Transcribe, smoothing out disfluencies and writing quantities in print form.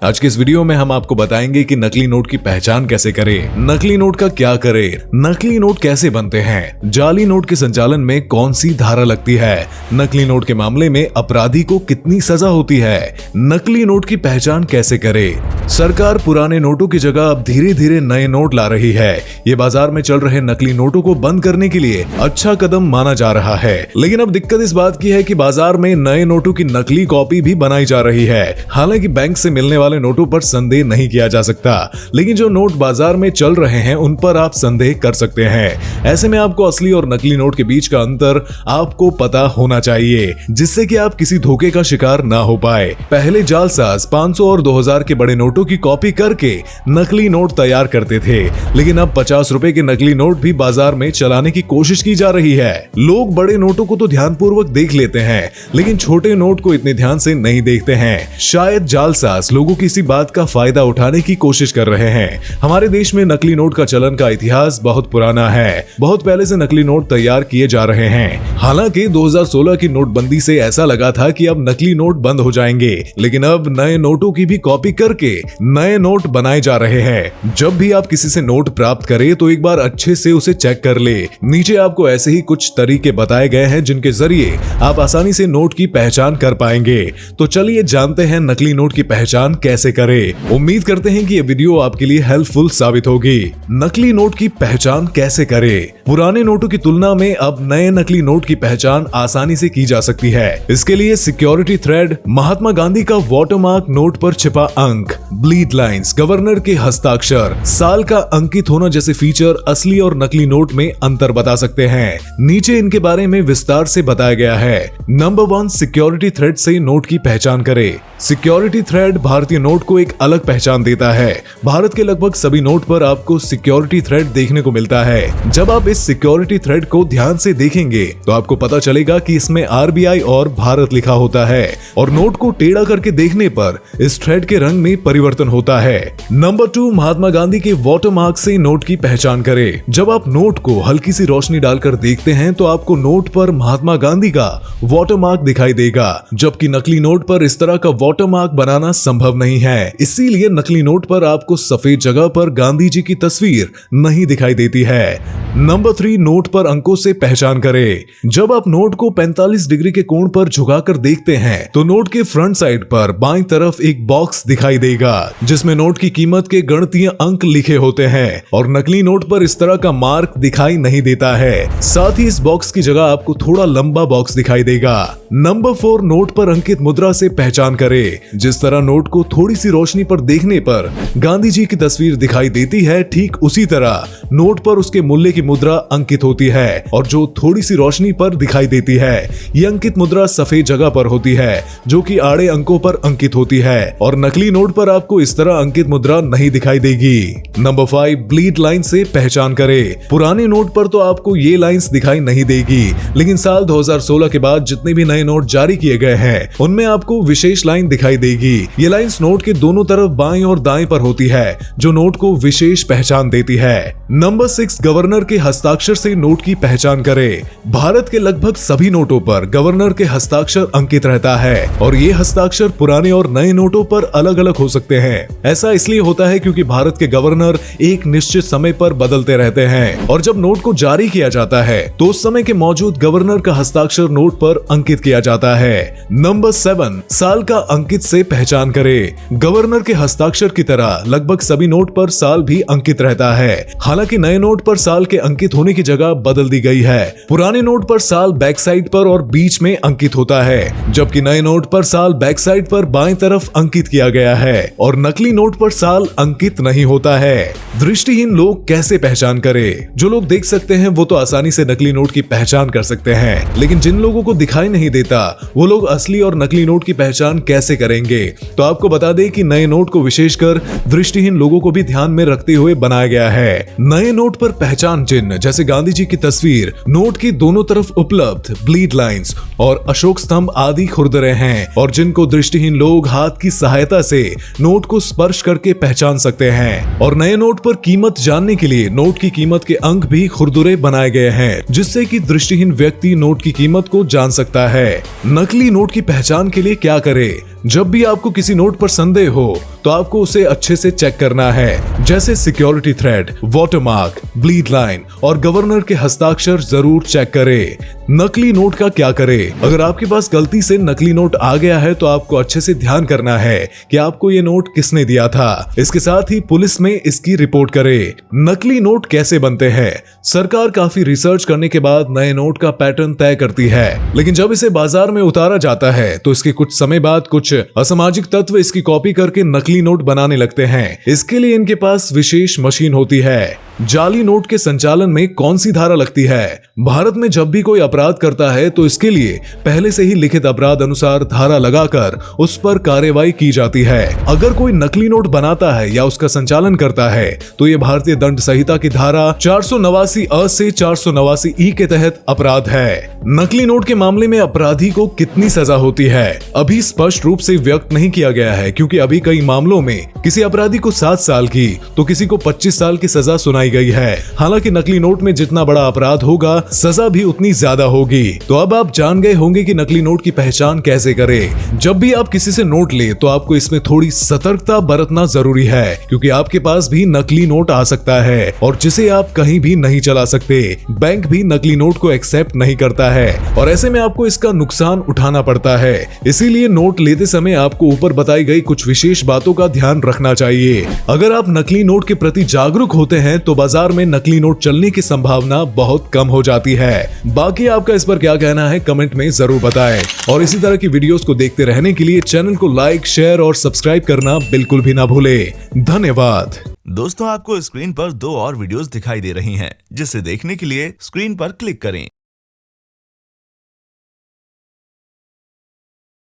आज के इस वीडियो में हम आपको बताएंगे कि नकली नोट की पहचान कैसे करें, नकली नोट का क्या करें, नकली नोट कैसे बनते हैं, जाली नोट के संचालन में कौन सी धारा लगती है, नकली नोट के मामले में अपराधी को कितनी सजा होती है, नकली नोट की पहचान कैसे करें। सरकार पुराने नोटों की जगह अब धीरे धीरे नए नोट ला रही है। ये बाजार में चल रहे नकली नोटों को बंद करने के लिए अच्छा कदम माना जा रहा है, लेकिन अब दिक्कत इस बात की है कि बाजार में नए नोटों की नकली कॉपी भी बनाई जा रही है। हालांकि बैंक से मिलने वाले नोटों पर संदेह नहीं किया जा सकता, लेकिन जो नोट बाजार में चल रहे हैं उन पर आप संदेह कर सकते हैं। ऐसे में आपको असली और नकली नोट के बीच का अंतर आपको पता होना चाहिए, जिससे कि आप किसी धोखे का शिकार ना हो पाए। पहले जालसाज 500 और 2000 के बड़े नोटों की कॉपी करके नकली नोट तैयार करते थे, लेकिन अब 50 रुपए के नकली नोट भी बाजार में चलाने की कोशिश की जा रही है। लोग बड़े नोटों को तो ध्यानपूर्वक देख लेते हैं, लेकिन छोटे नोट को इतने ध्यान से नहीं देखते हैं। शायद जालसाज लोगों की इसी बात का फायदा उठाने की कोशिश कर रहे हैं। हमारे देश में नकली नोट का चलन का इतिहास बहुत पुराना है। बहुत पहले से नकली नोट तैयार किए जा रहे हैं। हालांकि 2016 की नोटबंदी से ऐसा लगा था कि अब नकली नोट बंद हो जाएंगे, लेकिन अब नए नोटों की भी कॉपी करके नए नोट बनाए जा रहे हैं। जब भी आप किसी से नोट प्राप्त करें तो एक बार अच्छे से उसे चेक कर ले। नीचे आपको ऐसे ही कुछ तरीके बताए गए हैं जिनके जरिए आप आसानी से नोट की पहचान कर पाएंगे। तो चलिए जानते हैं नकली नोट की पहचान कैसे करें। उम्मीद करते हैं कि ये वीडियो आपके लिए हेल्पफुल साबित होगी। नकली नोट की पहचान कैसे करें। पुराने नोटों की तुलना में अब नए नकली नोट की पहचान आसानी से की जा सकती है। इसके लिए सिक्योरिटी थ्रेड, महात्मा गांधी का वाटरमार्क, नोट पर छिपा अंक, ब्लीड लाइंस, गवर्नर के हस्ताक्षर, साल का अंकित होना जैसे फीचर असली और नकली नोट में अंतर बता सकते हैं। नीचे इनके बारे में विस्तार से बताया गया है। नंबर 1, सिक्योरिटी थ्रेड से नोट की पहचान करें। सिक्योरिटी थ्रेड भारतीय नोट को एक अलग पहचान देता है। भारत के लगभग सभी नोट पर आपको सिक्योरिटी थ्रेड देखने को मिलता है। जब आप इस सिक्योरिटी थ्रेड को ध्यान से देखेंगे तो आपको पता चलेगा कि इसमें RBI और भारत लिखा होता है, और नोट को टेढ़ा करके देखने पर इस थ्रेड के रंग में परिवर्तन होता है। नंबर 2, महात्मा गांधी के वाटरमार्क से नोट की पहचान करें। जब आप नोट को हल्की सी रोशनी डालकर देखते हैं तो आपको नोट पर महात्मा गांधी का वाटरमार्क दिखाई देगा, जबकि नकली नोट पर इस तरह का वाटरमार्क बनाना संभव नहीं है। इसीलिए नकली नोट पर आपको सफेद जगह पर गांधी जी की तस्वीर नहीं दिखाई देती है। नंबर 3, नोट पर अंकों से पहचान करें। जब आप नोट को 45 डिग्री के कोण पर झुकाकर देखते हैं तो नोट के फ्रंट साइड पर बाईं तरफ एक बॉक्स दिखाई देगा, जिसमें नोट की कीमत के गणितीय अंक लिखे होते हैं, और नकली नोट पर इस तरह का मार्क दिखाई नहीं देता है। साथ ही इस बॉक्स की जगह आपको थोड़ा लंबा बॉक्स दिखाई देगा। नंबर 4, नोट पर अंकित मुद्रा से पहचान करें। जिस तरह नोट को थोड़ी सी रोशनी पर देखने पर गांधी जी की तस्वीर दिखाई देती है, ठीक उसी तरह नोट पर उसके मूल्य की मुद्रा अंकित होती है, और जो थोड़ी सी रोशनी पर दिखाई देती है ये अंकित मुद्रा सफेद जगह पर होती है, जो कि आड़े अंकों पर अंकित होती है, और नकली नोट पर आपको इस तरह अंकित मुद्रा नहीं दिखाई देगी। नंबर 5, ब्लीड लाइन से पहचान करें। पुराने नोट पर तो आपको ये लाइंस दिखाई नहीं देगी, लेकिन साल 2016 के बाद जितने भी नए नोट जारी किए गए हैं उनमें आपको विशेष लाइन दिखाई देगी। ये लाइंस नोट के दोनों तरफ बाएं और दाएं पर होती है, जो नोट को विशेष पहचान देती है। नंबर 6, गवर्नर के हस्ताक्षर से नोट की पहचान करें। भारत के लगभग सभी नोटों पर गवर्नर के हस्ताक्षर अंकित रहता है, और ये हस्ताक्षर पुराने और नए नोटों पर अलग अलग हो सकते हैं। ऐसा इसलिए होता है क्योंकि भारत के गवर्नर एक निश्चित समय पर बदलते रहते हैं, और जब नोट को जारी किया जाता है तो उस समय के मौजूद गवर्नर का हस्ताक्षर नोट पर अंकित किया जाता है। नंबर 7, साल का अंकित से पहचान करें। गवर्नर के हस्ताक्षर की तरह लगभग सभी नोट पर साल भी अंकित रहता है। हालांकि नए नोट पर साल के अंकित होने की जगह बदल दी गई है। पुराने नोट पर साल बैक साइड पर और बीच में अंकित होता है, जबकि नए नोट पर साल बैक साइड पर बाएं तरफ अंकित किया गया है, और नकली नोट पर साल अंकित नहीं होता है। दृष्टिहीन लोग कैसे पहचान करें। जो लोग देख सकते हैं वो तो आसानी से नकली नोट की पहचान कर सकते हैं, लेकिन जिन लोगों को दिखाई नहीं देता वो लोग असली और नकली नोट की पहचान कैसे करेंगे। तो आपको बता दें कि नए नोट को विशेषकर दृष्टिहीन लोगों को भी ध्यान में रखते हुए बनाया गया है। नए नोट पर पहचान चिन्ह जैसे गांधी जी की तस्वीर, नोट की दोनों तरफ उपलब्ध ब्लीड लाइंस और अशोक स्तंभ आदि खुरदरे हैं, और जिनको दृष्टिहीन लोग हाथ की सहायता से नोट को स्पर्श करके पहचान सकते हैं। और नए नोट पर कीमत जानने के लिए नोट की कीमत के अंक भी खुरदुरे बनाए गए हैं, जिससे कि दृष्टिहीन व्यक्ति नोट की कीमत को जान सकता है। नकली नोट की पहचान के लिए क्या करें। जब भी आपको किसी नोट पर संदेह हो तो आपको उसे अच्छे से चेक करना है, जैसे security thread, watermark, bleed line और गवर्नर के हस्ताक्षर जरूर चेक करें। नकली नोट का क्या करें? अगर आपके पास गलती से नकली नोट आ गया है तो आपको अच्छे से ध्यान करना है कि आपको ये नोट किसने दिया था। इसके साथ ही पुलिस में इसकी रिपोर्ट करें। नकली नोट कैसे बनते हैं? सरकार काफी रिसर्च करने के बाद नए नोट का पैटर्न तय करती है, लेकिन जब इसे बाजार में उतारा जाता है तो इसके कुछ समय बाद कुछ असामाजिक तत्व इसकी कॉपी करके नकली नोट बनाने लगते हैं। इसके लिए इनके पास विशेष मशीन होती है। जाली नोट के संचालन में कौन सी धारा लगती है? भारत में जब भी कोई अपराध करता है तो इसके लिए पहले से ही लिखित अपराध अनुसार धारा लगाकर उस पर कार्रवाई की जाती है। अगर कोई नकली नोट बनाता है या उसका संचालन करता है तो ये भारतीय दंड संहिता की धारा 489 अ से 489 ई के तहत अपराध है। नकली नोट के मामले में अपराधी को कितनी सजा होती है अभी स्पष्ट रूप से व्यक्त नहीं किया गया है, क्योंकि अभी कई मामलों में किसी अपराधी को 7 साल की तो किसी को 25 साल की सजा सुनाई गई है। हालांकि नकली नोट में जितना बड़ा अपराध होगा सजा भी उतनी ज्यादा होगी। तो अब आप जान गए होंगे कि नकली नोट की पहचान कैसे करें। जब भी आप किसी से नोट ले तो आपको इसमें थोड़ी सतर्कता बरतना जरूरी है, क्योंकि आपके पास भी नकली नोट आ सकता है और जिसे आप कहीं भी नहीं चला सकते। बैंक भी नकली नोट को एक्सेप्ट नहीं करता है और ऐसे में आपको इसका नुकसान उठाना पड़ता है। इसीलिए नोट लेते समय आपको ऊपर बताई गई कुछ विशेष बातों का ध्यान रखना चाहिए। अगर आप नकली नोट के प्रति जागरूक होते हैं तो बाजार में नकली नोट चलने की संभावना बहुत कम हो जाती है। बाकी आपका इस पर क्या कहना है कमेंट में जरूर बताएं और इसी तरह की वीडियोस को देखते रहने के लिए चैनल को लाइक, शेयर और सब्सक्राइब करना बिल्कुल भी ना भूलें। धन्यवाद। दोस्तों, आपको स्क्रीन पर 2 और वीडियोस दिखाई दे रही हैं, जिसे देखने के लिए स्क्रीन पर क्लिक करें।